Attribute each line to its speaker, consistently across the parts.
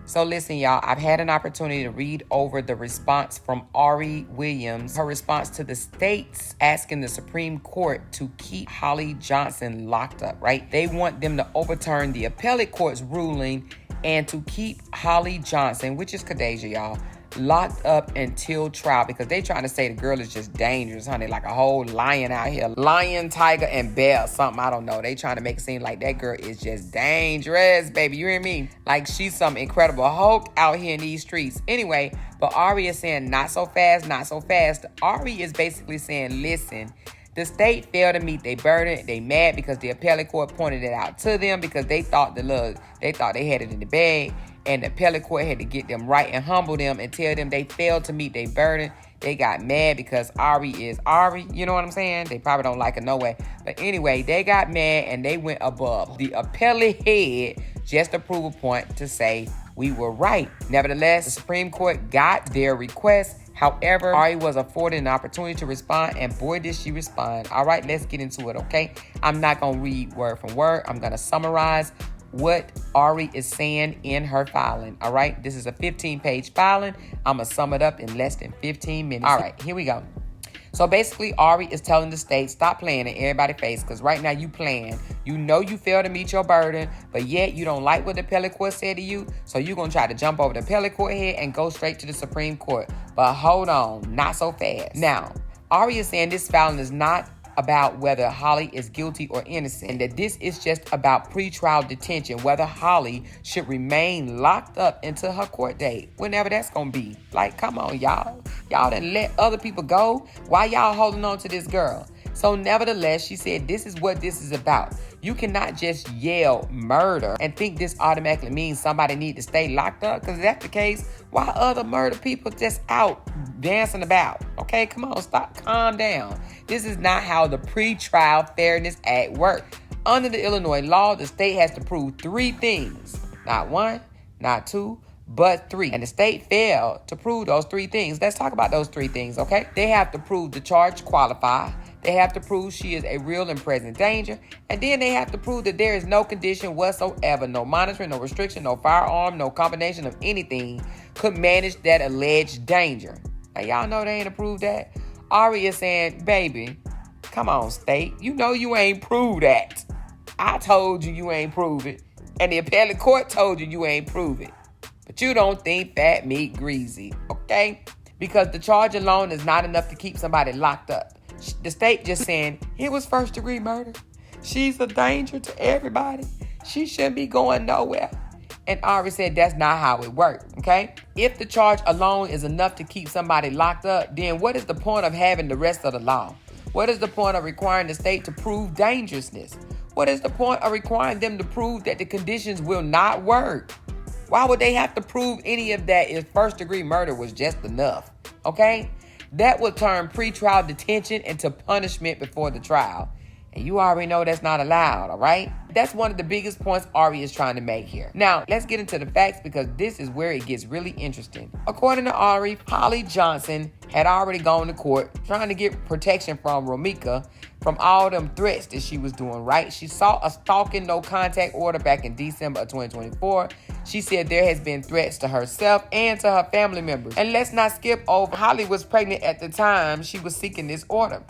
Speaker 1: So listen, y'all, I've had an opportunity to read over the response from Ari Williams, her response to the states asking the Supreme Court to keep Holly Johnson locked up, right? They want them to overturn the appellate court's ruling and to keep Holly Johnson, which is Khadijah, y'all, locked up until trial because they trying to say the girl is just dangerous, honey, like a whole lion out here. Lion, tiger, and bear, something, I don't know. They trying to make it seem like that girl is just dangerous, baby. You hear me? Like she's some incredible Hulk out here in these streets. Anyway, but Ari is saying not so fast, not so fast. Ari is basically saying, listen, the state failed to meet their burden. They mad because the appellate court pointed it out to them because they thought they had it in the bag. And the appellate court had to get them right and humble them and tell them they failed to meet their burden. They got mad because Ari is Ari. You know what I'm saying? They probably don't like her no way. But anyway, they got mad and they went above. The appellate head just to prove a point to say we were right. Nevertheless, the Supreme Court got their request. However, Ari was afforded an opportunity to respond, and boy, did she respond. All right, let's get into it, okay? I'm not going to read word for word. I'm going to summarize what Ari is saying in her filing. All right, this is a 15-page filing. I'm going to sum it up in less than 15 minutes. All right, here we go. So basically, Ari is telling the state, stop playing in everybody's face, because right now you playing. You know you failed to meet your burden, but yet you don't like what the appellate court said to you, so you're going to try to jump over the appellate court head and go straight to the Supreme Court. But hold on, not so fast. Now, Ari is saying this filing is not about whether Holly is guilty or innocent, and that this is just about pretrial detention, whether Holly should remain locked up until her court date, whenever that's gonna be. Like, come on, y'all. Y'all done let other people go. Why y'all holding on to this girl? So nevertheless, she said this is what this is about. You cannot just yell murder and think this automatically means somebody need to stay locked up, because if that's the case, why other murder people just out dancing about? Okay, come on, stop, calm down. This is not how the Pretrial Fairness Act works. Under the Illinois law, the state has to prove three things. Not one, not two, but three. And the state failed to prove those three things. Let's talk about those three things, okay? They have to prove the charge qualify. They have to prove she is a real and present danger. And then they have to prove that there is no condition whatsoever, no monitoring, no restriction, no firearm, no combination of anything could manage that alleged danger. Now, y'all know they ain't approved that. Ari is saying, baby, come on, state. You know you ain't proved that. I told you you ain't proved it. And the appellate court told you you ain't proved it. But you don't think fat meat greasy, okay? Because the charge alone is not enough to keep somebody locked up. The state just saying, it was first-degree murder. She's a danger to everybody. She shouldn't be going nowhere. And Ari said that's not how it works, okay? If the charge alone is enough to keep somebody locked up, then what is the point of having the rest of the law? What is the point of requiring the state to prove dangerousness? What is the point of requiring them to prove that the conditions will not work? Why would they have to prove any of that if first-degree murder was just enough, okay? That would turn pretrial detention into punishment before the trial. And you already know that's not allowed, all right? That's one of the biggest points Ari is trying to make here. Now, let's get into the facts because this is where it gets really interesting. According to Ari, Holly Johnson had already gone to court trying to get protection from Romika from all them threats that she was doing, right? She saw a stalking no contact order back in December of 2024. She said there has been threats to herself and to her family members. And let's not skip over, Holly was pregnant at the time she was seeking this order.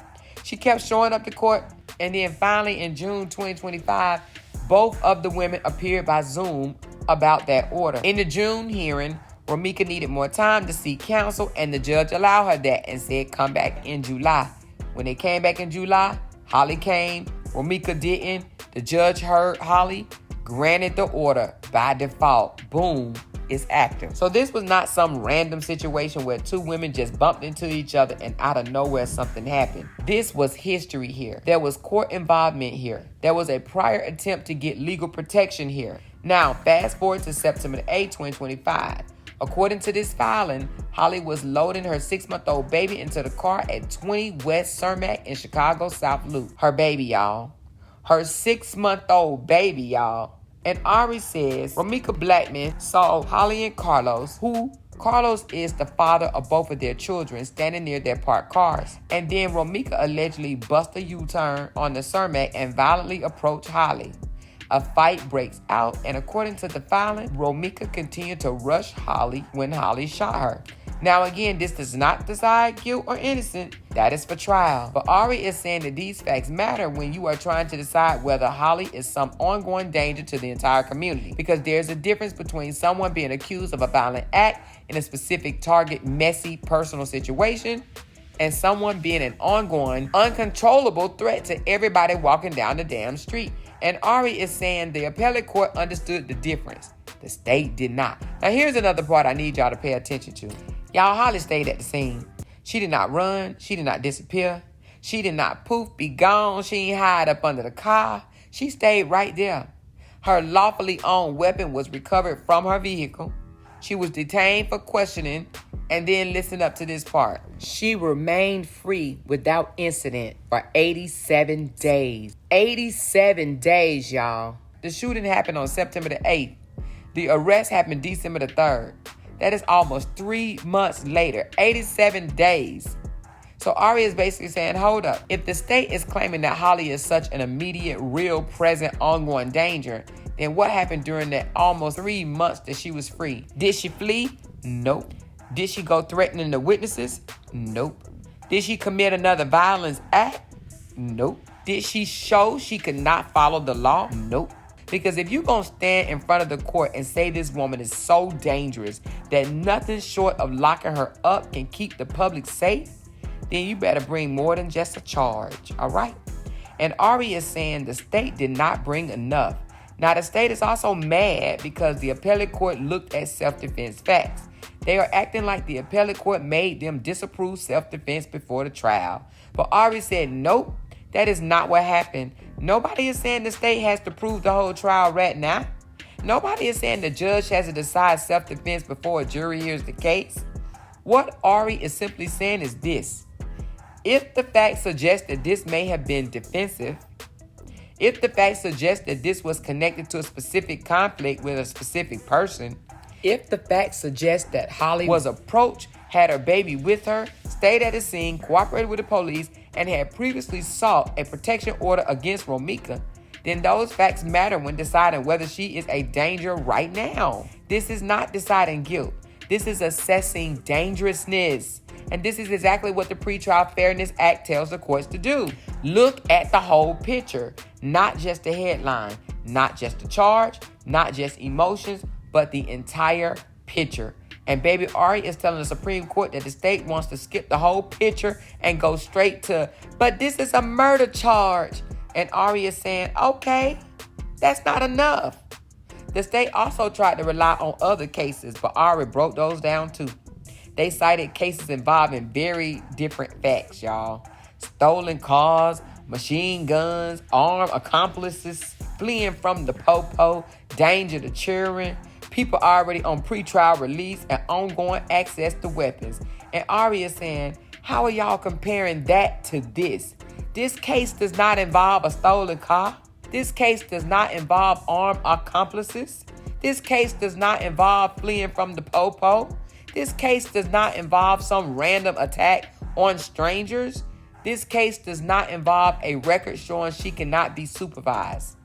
Speaker 1: She kept showing up to court, and then finally in June 2025, both of the women appeared by Zoom about that order. In the June hearing, Romika needed more time to seek counsel, and the judge allowed her that and said come back in July. When they came back in July, Holly came, Romika didn't. The judge heard Holly, granted the order by default. Boom, it's active. So this was not some random situation where two women just bumped into each other and out of nowhere something happened. This was history here. There was court involvement here. There was a prior attempt to get legal protection here. Now, fast forward to September 8, 2025. According to this filing, Holly was loading her 6-month-old baby into the car at 20 West Cermak in Chicago South Loop. Her baby, y'all. Her 6-month-old baby, y'all. And Ari says Romika Blackman saw Holly and Carlos, who Carlos is the father of both of their children, standing near their parked cars. And then Romika allegedly bust a U-turn on the Cermak and violently approached Holly. A fight breaks out, and according to the filing, Romika continued to rush Holly when Holly shot her. Now again, this does not decide guilt or innocent. That is for trial. But Ari is saying that these facts matter when you are trying to decide whether Holly is some ongoing danger to the entire community. Because there's a difference between someone being accused of a violent act in a specific target, messy, personal situation, and someone being an ongoing, uncontrollable threat to everybody walking down the damn street. And Ari is saying the appellate court understood the difference. The state did not. Now here's another part I need y'all to pay attention to. Y'all, Holly stayed at the scene. She did not run. She did not disappear. She did not poof, be gone. She ain't hide up under the car. She stayed right there. Her lawfully owned weapon was recovered from her vehicle. She was detained for questioning. And then listen up to this part. She remained free without incident for 87 days. 87 days, y'all. The shooting happened on September the 8th. The arrest happened December the 3rd. That is almost 3 months later. 87 days. So Ari is basically saying, hold up. If the state is claiming that Holly is such an immediate, real, present, ongoing danger, then what happened during that almost 3 months that she was free? Did she flee? Nope. Did she go threatening the witnesses? Nope. Did she commit another violence act? Nope. Did she show she could not follow the law? Nope. Because if you're going to stand in front of the court and say this woman is so dangerous that nothing short of locking her up can keep the public safe, then you better bring more than just a charge, all right? And Ari is saying the state did not bring enough. Now, the state is also mad because the appellate court looked at self-defense facts. They are acting like the appellate court made them disapprove self-defense before the trial. But Ari said, nope, that is not what happened. Nobody is saying the state has to prove the whole trial right now. Nobody is saying the judge has to decide self-defense before a jury hears the case. What Ari is simply saying is this. If the facts suggest that this may have been defensive, if the facts suggest that this was connected to a specific conflict with a specific person, if the facts suggest that Holly was approached, had her baby with her, stayed at the scene, cooperated with the police, and had previously sought a protection order against Romika, then those facts matter when deciding whether she is a danger right now. This is not deciding guilt. This is assessing dangerousness. And this is exactly what the Pretrial Fairness Act tells the courts to do. Look at the whole picture, not just the headline, not just the charge, not just emotions, but the entire picture. And baby Ari is telling the Supreme Court that the state wants to skip the whole picture and go straight to, but this is a murder charge. And Ari is saying, okay, that's not enough. The state also tried to rely on other cases, but Ari broke those down too. They cited cases involving very different facts, y'all. Stolen cars, machine guns, armed accomplices, fleeing from the popo, danger to children, people already on pretrial release, and ongoing access to weapons. And Ari is saying, how are y'all comparing that to this? This case does not involve a stolen car. This case does not involve armed accomplices. This case does not involve fleeing from the popo. This case does not involve some random attack on strangers. This case does not involve a record showing she cannot be supervised.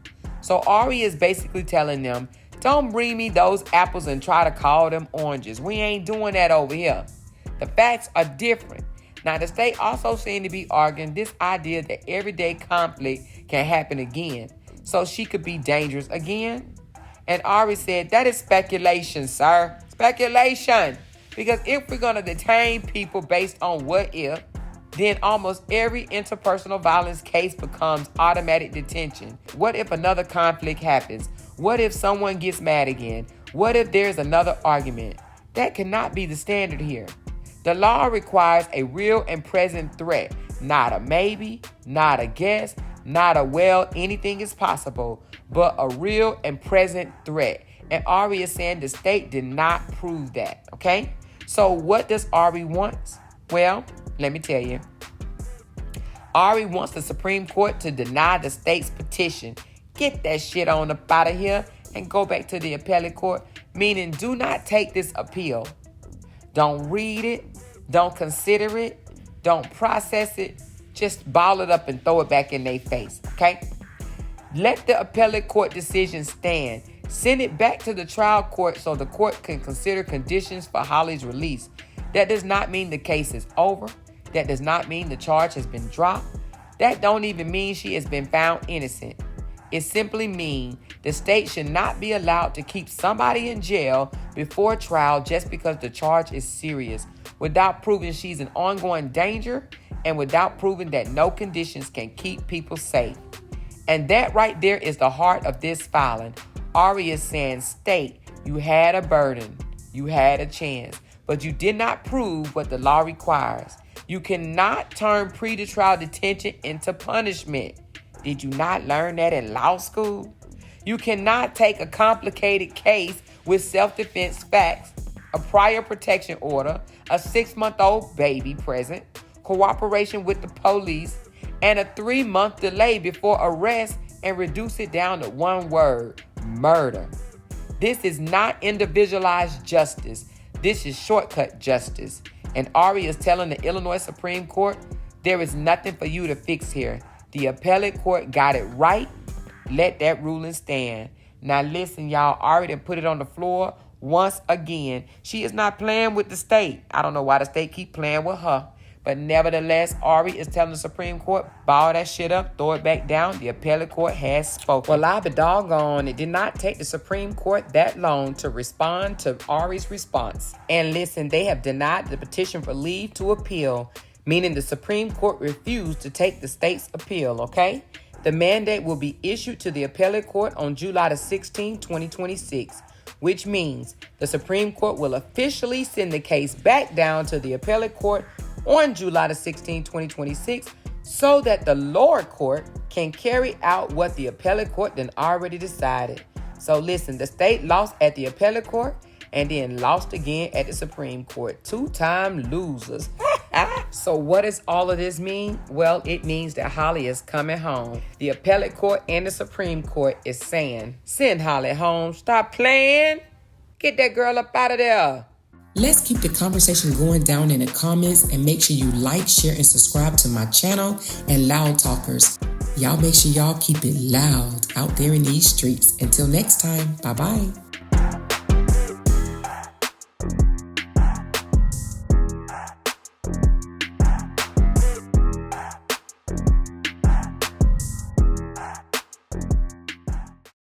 Speaker 1: So Ari is basically telling them, don't bring me those apples and try to call them oranges. We ain't doing that over here. The facts are different. Now, the state also seemed to be arguing this idea that everyday conflict can happen again, so she could be dangerous again. And Ari said, that is speculation, sir. Speculation. Because if we're going to detain people based on what if, then almost every interpersonal violence case becomes automatic detention. What if another conflict happens? What if someone gets mad again? What if there's another argument? That cannot be the standard here. The law requires a real and present threat, not a maybe, not a guess, not a well, anything is possible, but a real and present threat. And Ari is saying the state did not prove that, okay? So what does Ari want? Well, let me tell you. Ari wants the Supreme Court to deny the state's petition. Get that shit on up out of here and go back to the appellate court, meaning do not take this appeal. Don't read it. Don't consider it. Don't process it. Just ball it up and throw it back in their face, okay? Let the appellate court decision stand. Send it back to the trial court so the court can consider conditions for Holly's release. That does not mean the case is over. That does not mean the charge has been dropped. That don't even mean she has been found innocent. It simply means the state should not be allowed to keep somebody in jail before trial just because the charge is serious, without proving she's an ongoing danger and without proving that no conditions can keep people safe. And that right there is the heart of this filing. Ari is saying, state, you had a burden, you had a chance, but you did not prove what the law requires. You cannot turn pre-trial detention into punishment. Did you not learn that in law school? You cannot take a complicated case with self-defense facts, a prior protection order, a 6-month-old baby present, cooperation with the police, and a 3-month delay before arrest and reduce it down to one word: murder. This is not individualized justice. This is shortcut justice. And Ari is telling the Illinois Supreme Court, there is nothing for you to fix here. The appellate court got it right. Let that ruling stand. Now listen, y'all, Ari done put it on the floor once again. She is not playing with the state. I don't know why the state keep playing with her. But nevertheless, Ari is telling the Supreme Court, ball that shit up, throw it back down. The appellate court has spoken. Well, I'll be doggone. It did not take the Supreme Court that long to respond to Ari's response. And listen, they have denied the petition for leave to appeal, meaning the Supreme Court refused to take the state's appeal, okay? The mandate will be issued to the appellate court on July 16, 2026, which means the Supreme Court will officially send the case back down to the appellate court on July 16, 2026, so that the lower court can carry out what the appellate court then already decided. So listen, the state lost at the appellate court and then lost again at the Supreme Court. 2-time losers. So what does all of this mean? Well, it means that Holly is coming home. The appellate court and the Supreme Court is saying, send Holly home. Stop playing. Get that girl up out of there.
Speaker 2: Let's keep the conversation going down in the comments, and make sure you like, share, and subscribe to my channel and Loud Talkers. Y'all make sure y'all keep it loud out there in these streets. Until next time, bye-bye.